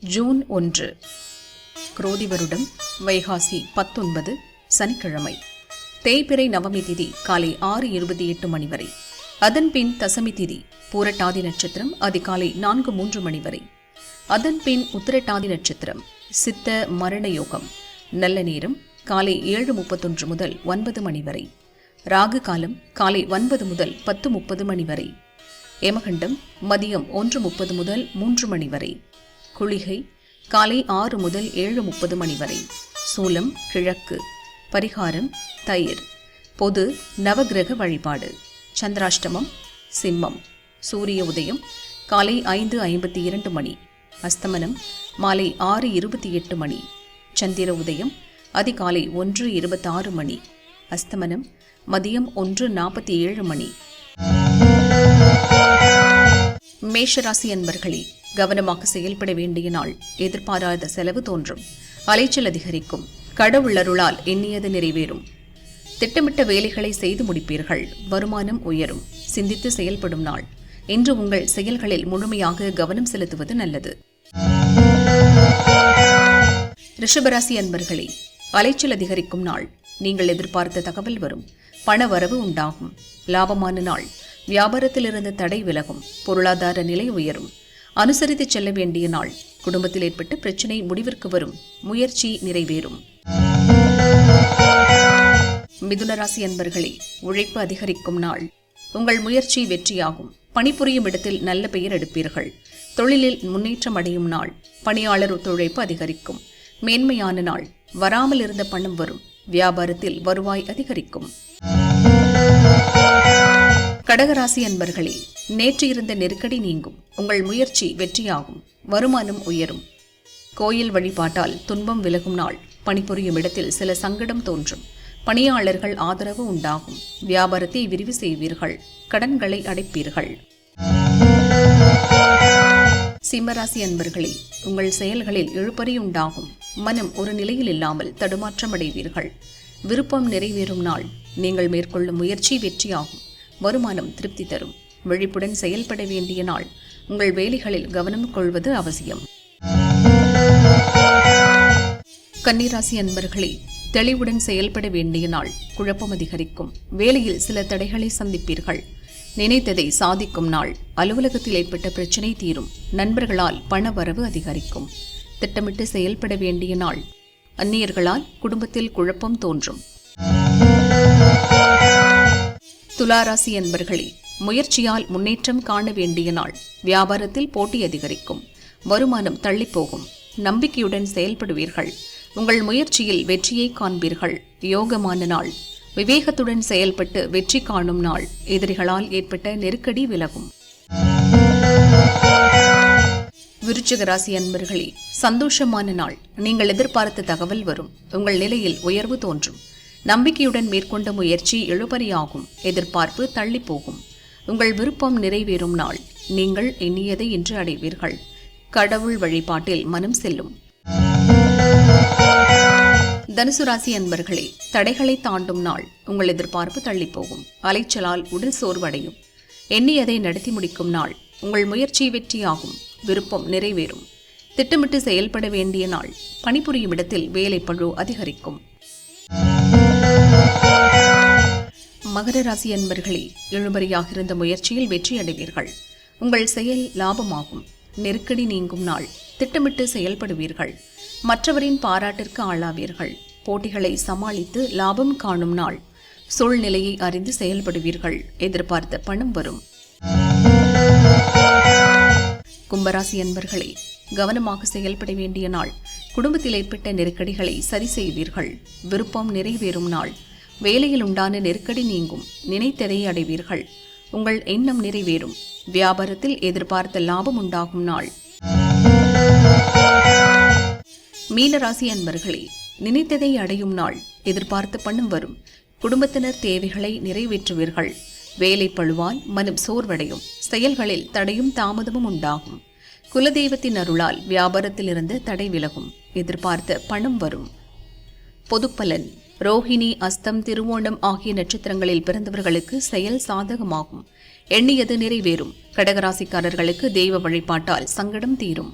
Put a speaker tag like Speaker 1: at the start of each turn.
Speaker 1: June 1 குரோதி வருடம் வைகாசி 19 சனிக்கிழமை. தேய்பிறை நவமி திதி காலை 6:28 மணி வரை. அதன்பின் தசமி திதி பூரட்டாதி நட்சத்திரம் அதிகாலை 4:03 மணி வரை. அதன்பின் உத்திரட்டாதி நட்சத்திரம் சித்த மரண யோகம். நல்ல நேரம் காலை 7:31 முதல் 9 மணி வரை. ராகு காலம் காலை 9 முதல் 10:30 மணி வரை. யமகண்டம் மதியம் 1:30 முதல் 3 மணி வரை. குளிகை காலை 6 முதல் 7:30 மணி வரை. சூலம் கிழக்கு. பரிகாரம் தயிர். பொது நவகிரக வழிபாடு. சந்திராஷ்டமம் சிம்மம். சூரிய உதயம் காலை 5:52 மணி. அஸ்தமனம் மாலை 6:28 மணி. சந்திர உதயம் அதிகாலை 1:26 மணி. அஸ்தமனம் மதியம் 1:47 மணி. மேஷராசி அன்பர்களே, கவனமாக செயல்பட வேண்டிய நாள். எதிர்பாராத செலவு தோன்றும். அலைச்சல் அதிகரிக்கும். கடவுளருளால் எண்ணியது நிறைவேறும். திட்டமிட்ட வேலைகளை செய்து முடிப்பீர்கள். வருமானம் உயரும். சிந்தித்து செயல்படும் நாள். இன்று உங்கள் செயல்களில் முழுமையாக கவனம் செலுத்துவது நல்லது. ரிஷபராசி அன்பர்களே, அலைச்சல் அதிகரிக்கும் நாள். நீங்கள் எதிர்பார்த்த தகவல் வரும். பண வரவு உண்டாகும். லாபமான நாள். வியாபாரத்தில் இருந்த தடை விலகும். பொருளாதார நிலை உயரும். அனுசரித்து செல்ல வேண்டிய நாள். குடும்பத்தில் ஏற்பட்ட பிரச்சினை முடிவிற்கு வரும். முயற்சி நிறைவேறும். மிதுனராசி அன்பர்களே, உழைப்பு அதிகரிக்கும் நாள். உங்கள் முயற்சி வெற்றியாகும். பணிபுரியும் இடத்தில் நல்ல பெயர் எடுப்பீர்கள். தொழிலில் முன்னேற்றம் அடையும் நாள். பணியாளர் ஒத்துழைப்பு அதிகரிக்கும். மேன்மையான நாள். வராமல் இருந்த பணம் வரும். வியாபாரத்தில் வருவாய் அதிகரிக்கும். கடகராசி அன்பர்களே, நேற்று இருந்த நெருக்கடி நீங்கும். உங்கள் முயற்சி வெற்றியாகும். வருமானம் உயரும். கோயில் வழிபாட்டால் துன்பம் விலகும் நாள். பணிபுரியும் இடத்தில் சில சங்கடம் தோன்றும். பணியாளர்கள் ஆதரவு உண்டாகும். வியாபாரத்தை விரிவு செய்வீர்கள். கடன்களை அடைப்பீர்கள். சிம்மராசி அன்பர்களே, உங்கள் செயல்களில் இழுபறி உண்டாகும். மனம் ஒரு நிலையில் இல்லாமல் தடுமாற்றம் அடைவீர்கள். விருப்பம் நிறைவேறும் நாள். நீங்கள் மேற்கொள்ளும் முயற்சி வெற்றியாகும். வருமானம் திருப்தி தரும். விழிப்புடன் செயல்பட வேண்டிய நாள். உங்கள் வேலைகளில் கவனம் கொள்வது அவசியம். கன்னிராசி அன்பர்களே, தெளிவுடன் செயல்பட வேண்டிய நாள். குழப்பம் அதிகரிக்கும். வேலையில் சில தடைகளை சந்திப்பீர்கள். நினைத்ததை சாதிக்கும் நாள். அலுவலகத்தில் ஏற்பட்ட பிரச்சினை தீரும். நண்பர்களால் பண வரவு அதிகரிக்கும். திட்டமிட்டு செயல்பட வேண்டிய நாள். அந்நியர்களால் குடும்பத்தில் குழப்பம் தோன்றும். துளாராசி அன்பர்களே, முயற்சியால் முன்னேற்றம் காண வேண்டிய நாள். வியாபாரத்தில் போட்டி அதிகரிக்கும். வருமானம் தள்ளிப்போகும். நம்பிக்கையுடன் செயல்படுவீர்கள். உங்கள் முயற்சியில் வெற்றியை காண்பீர்கள். யோகமான நாள். விவேகத்துடன் செயல்பட்டு வெற்றி காணும் நாள். எதிரிகளால் ஏற்பட்ட நெருக்கடி விலகும். விருச்சிக ராசி அன்பர்களே, சந்தோஷமான நாள். நீங்கள் எதிர்பார்த்த தகவல் வரும். உங்கள் நிலையில் உயர்வு தோன்றும். நம்பிக்கையுடன் மேற்கொண்ட முயற்சி இழுபறியாகும். எதிர்பார்ப்பு தள்ளி போகும். உங்கள் விருப்பம் நிறைவேறும் நாள். நீங்கள் எண்ணியதை இன்று அடைவீர்கள். கடவுள் வழிபாட்டில் மனம் செல்லும். தனுசு ராசி அன்பர்களே, தடைகளை தாண்டும் நாள். உங்கள் எதிர்பார்ப்பு தள்ளி போகும். அலைச்சலால் உடல் சோர்வடையும். எண்ணியதை நடத்தி முடிக்கும் நாள். உங்கள் முயற்சி வெற்றியாகும். விருப்பம் நிறைவேறும். திட்டமிட்டு செயல்பட வேண்டிய நாள். பணிபுரியும் இடத்தில் வேலைப்பழு அதிகரிக்கும். மகர ராசி அன்பர்களே, இழுபறியாக இருந்த முயற்சியில் வெற்றி அடைவீர்கள். உங்கள் செயல் லாபமாகும். நெருக்கடி நீங்கும் நாள். திட்டமிட்டு செயல்படுவீர்கள். மற்றவரின் பாராட்டிற்கு ஆளாவீர்கள். போட்டிகளை சமாளித்து லாபம் காணும் நாள். சூழ்நிலையை அறிந்து செயல்படுவீர்கள். எதிர்பார்த்த பணம் வரும். கும்பராசி அன்பர்களே, கவனமாக செயல்பட வேண்டிய நாள். குடும்பத்தில் ஏற்பட்ட நெருக்கடிகளை சரி செய்வீர்கள். விருப்பம் நிறைவேறும் நாள். வேலையில் உண்டான நெருக்கடி நீங்கும். நினைத்ததை அடைவீர்கள். உங்கள் எண்ணம் நிறைவேறும். வியாபாரத்தில் எதிர்பார்த்த லாபம் உண்டாகும் நாள். மீனராசி அன்பர்களே, நினைத்ததை அடையும் நாள். எதிர்பார்த்த பணம் வரும். குடும்பத்தினர் தேவைகளை நிறைவேற்றுவீர்கள். வேலை பழுவால் மனம் சோர்வடையும். செயல்களில் தடையும் தாமதமும் உண்டாகும். குலதெய்வத்தின் அருளால் வியாபாரத்தில் இருந்து தடை விலகும். எதிர்பார்த்த பணம் வரும். பொதுப்பலன். ரோஹிணி, அஸ்தம், திருவோணம் ஆகிய நட்சத்திரங்களில் பிறந்தவர்களுக்கு செயல் சாதகமாகும். எண்ணியது நிறைவேறும். கடகராசிக்காரர்களுக்கு தெய்வ வழிபாட்டால் சங்கடம் தீரும்.